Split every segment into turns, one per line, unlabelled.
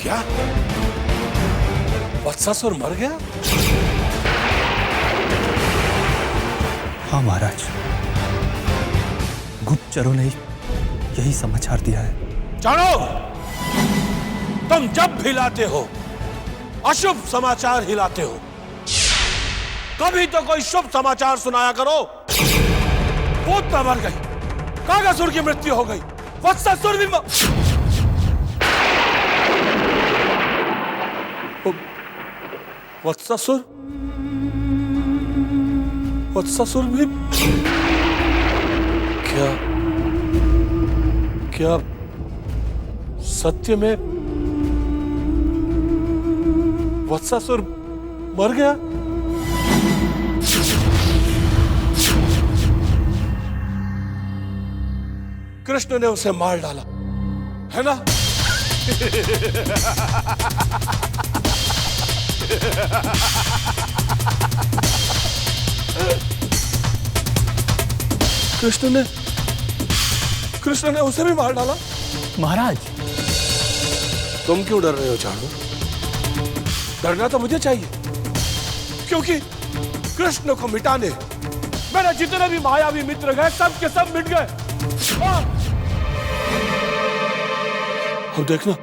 क्या वत्सासुर मर गया?
हाँ महाराज, गुप्तचरों ने यही समाचार दिया है।
जानो, तुम जब भी लाते हो अशुभ समाचार ही लाते हो। कभी तो कोई शुभ समाचार सुनाया करो। पूतना मर गई, कागासुर की मृत्यु हो गई, वत्सासुर भी वत्सासुर भी क्या सत्य में वत्सासुर मर गया? कृष्ण ने उसे मार डाला, है ना? कृष्ण ने उसे भी मार डाला।
महाराज,
तुम क्यों डर रहे हो चाणूर? डरना तो मुझे चाहिए, क्योंकि कृष्ण को मिटाने मेरे जितने भी मायावी मित्र गए, सब के सब मिट गए। अब देखना,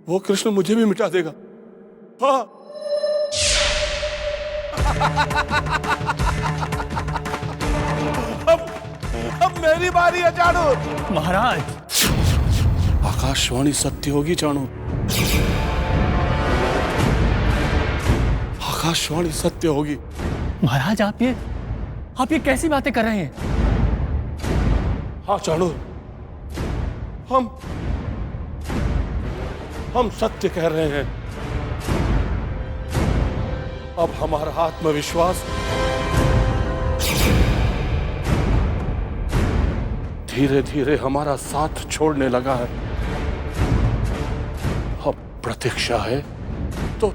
वो कृष्ण मुझे भी मिटा देगा। हाँ। अब मेरी बारी है चाणूर।
महाराज,
आकाशवाणी सत्य होगी चाणूर, आकाशवाणी सत्य होगी।
महाराज, आप ये कैसी बातें कर रहे हैं?
हाँ चाणूर, हम सत्य कह रहे हैं। अब हमारा आत्मविश्वास धीरे धीरे हमारा साथ छोड़ने लगा है। अब प्रतीक्षा है तो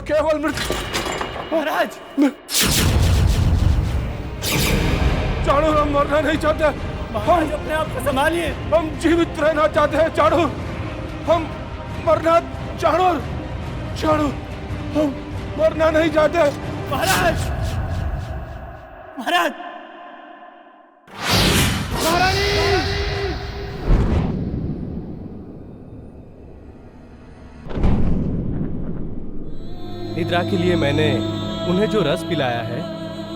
केवल मृत्यु।
महाराज,
चाणूर, हम मरना नहीं चाहते।
महाराज, अपने आप को संभालिए।
हम जीवित रहना चाहते हैं चाणूर। हम मरना, चाणूर, हम मरना नहीं चाहते।
महाराज, महाराज, महारानी!
निद्रा के लिए मैंने उन्हें जो रस पिलाया है,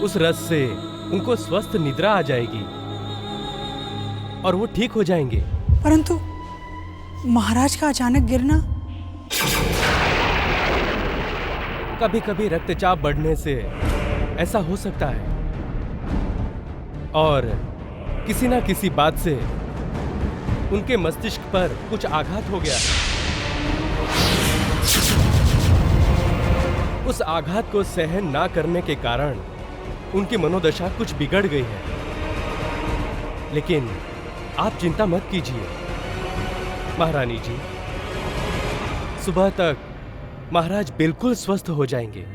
उस रस से उनको स्वस्थ निद्रा आ जाएगी और वो ठीक हो जाएंगे।
परंतु महाराज का अचानक गिरना?
कभी कभी रक्तचाप बढ़ने से ऐसा हो सकता है, और किसी ना किसी बात से उनके मस्तिष्क पर कुछ आघात हो गया। उस आघात को सहन ना करने के कारण उनकी मनोदशा कुछ बिगड़ गई है। लेकिन आप चिंता मत कीजिए महारानी जी, सुबह तक महाराज बिल्कुल स्वस्थ हो जाएंगे।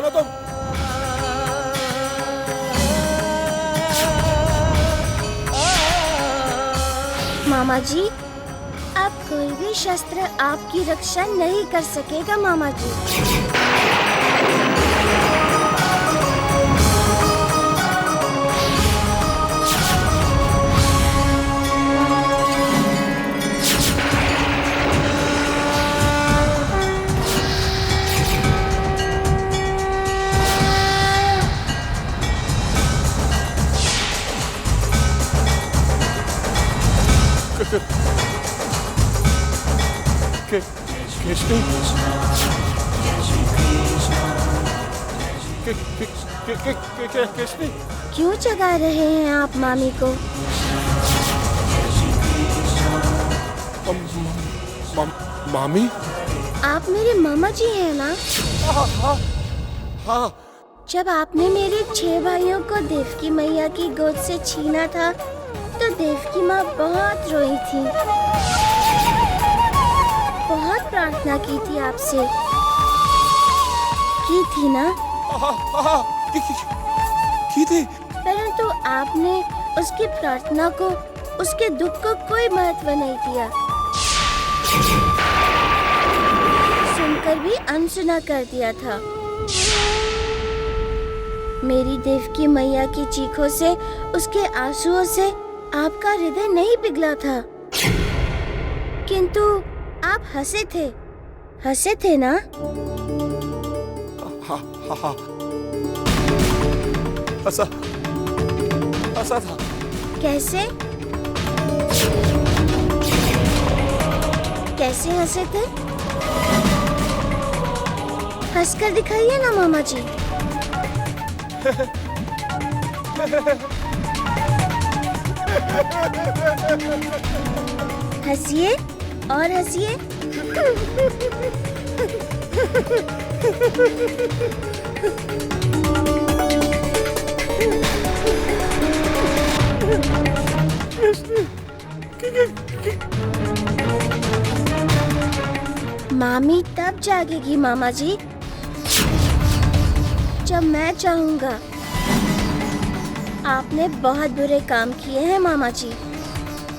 जाओ ना तुम।
मामा जी, अब कोई भी शस्त्र आपकी रक्षा नहीं कर सकेगा मामा जी।
कृष्ण, कृष्ण,
क्यों जगा रहे हैं आप मामी को?
मामी?
आप मेरे मामा जी हैं ना?
हाँ।
जब आपने मेरे 6 भाइयों को देवकी मैया की गोद से छीना था तो देवकी माँ बहुत रोई थी, बहुत प्रार्थना की थी आपसे, की थी ना?
की थी।
परंतु आपने उसकी प्रार्थना को, उसके दुख को कोई महत्व नहीं दिया, सुनकर भी अनसुना कर दिया था। मेरी देवकी मैया की चीखों से, उसके आंसुओं से आपका हृदय नहीं पिघला था, किंतु आप हंसे थे ना?
हाँ। ऐसा था।
कैसे हंसे थे? हंसकर दिखाइए ना मामा जी। हंसिए और हंसिए। मामी तब जागेगी मामा जी जब मैं चाहूंगा। आपने बहुत बुरे काम किए हैं मामा जी,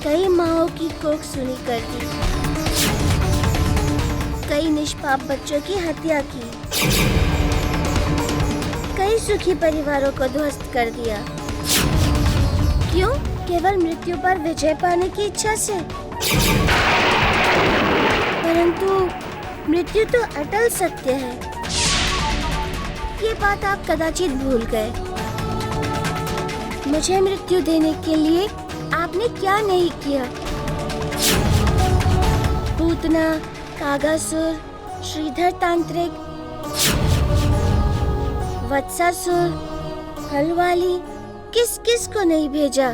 कई माँओं की कोख सुनी कर दी, कई निष्पाप बच्चों की हत्या की, कई सुखी परिवारों को ध्वस्त कर दिया। क्यों? केवल मृत्यु पर विजय पाने की इच्छा से। परंतु मृत्यु तो अटल सत्य है, ये बात आप कदाचित भूल गए। मुझे मृत्यु देने के लिए आपने क्या नहीं किया? पूतना, कागासुर, श्रीधर तांत्रिक, वत्सासुर, हलवाली, किस किस को नहीं भेजा?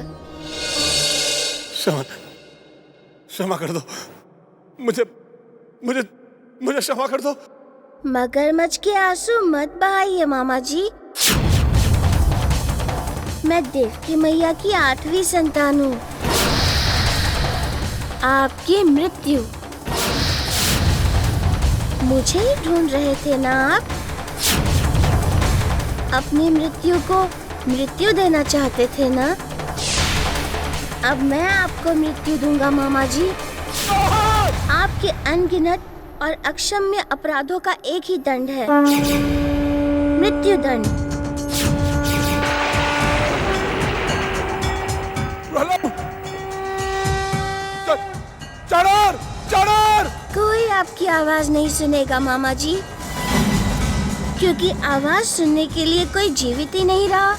क्षमा कर दो, मुझे क्षमा कर दो।
मगरमच्छ के आंसू मत बहाइए मामा जी। मैं देवकी मैया की 8वीं संतान हूँ। आपकी मृत्यु मुझे ही ढूंढ रहे थे ना आप? अपनी मृत्यु को मृत्यु देना चाहते थे ना? अब मैं आपको मृत्यु दूंगा मामा जी। आपके अनगिनत और अक्षम्य अपराधों का एक ही दंड है, मृत्यु दंड।
चढ़र!
कोई आपकी आवाज नहीं सुनेगा मामा जी, क्योंकि आवाज सुनने के लिए कोई जीवित ही नहीं रहा।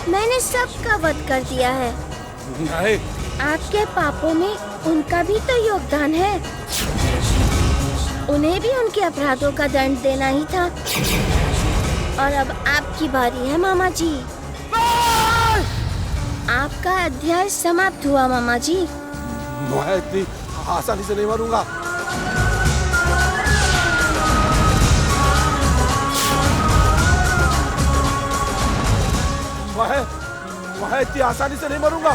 मैंने सबका वध कर दिया है।
नहीं।
आपके पापों में उनका भी तो योगदान है, उन्हें भी उनके अपराधों का दंड देना ही था। और अब आपकी बारी है मामा जी। आपका अध्याय समाप्त हुआ मामा जी।
मैं इतनी आसानी से नहीं मरूंगा। मैं इतनी आसानी से नहीं मरूंगा।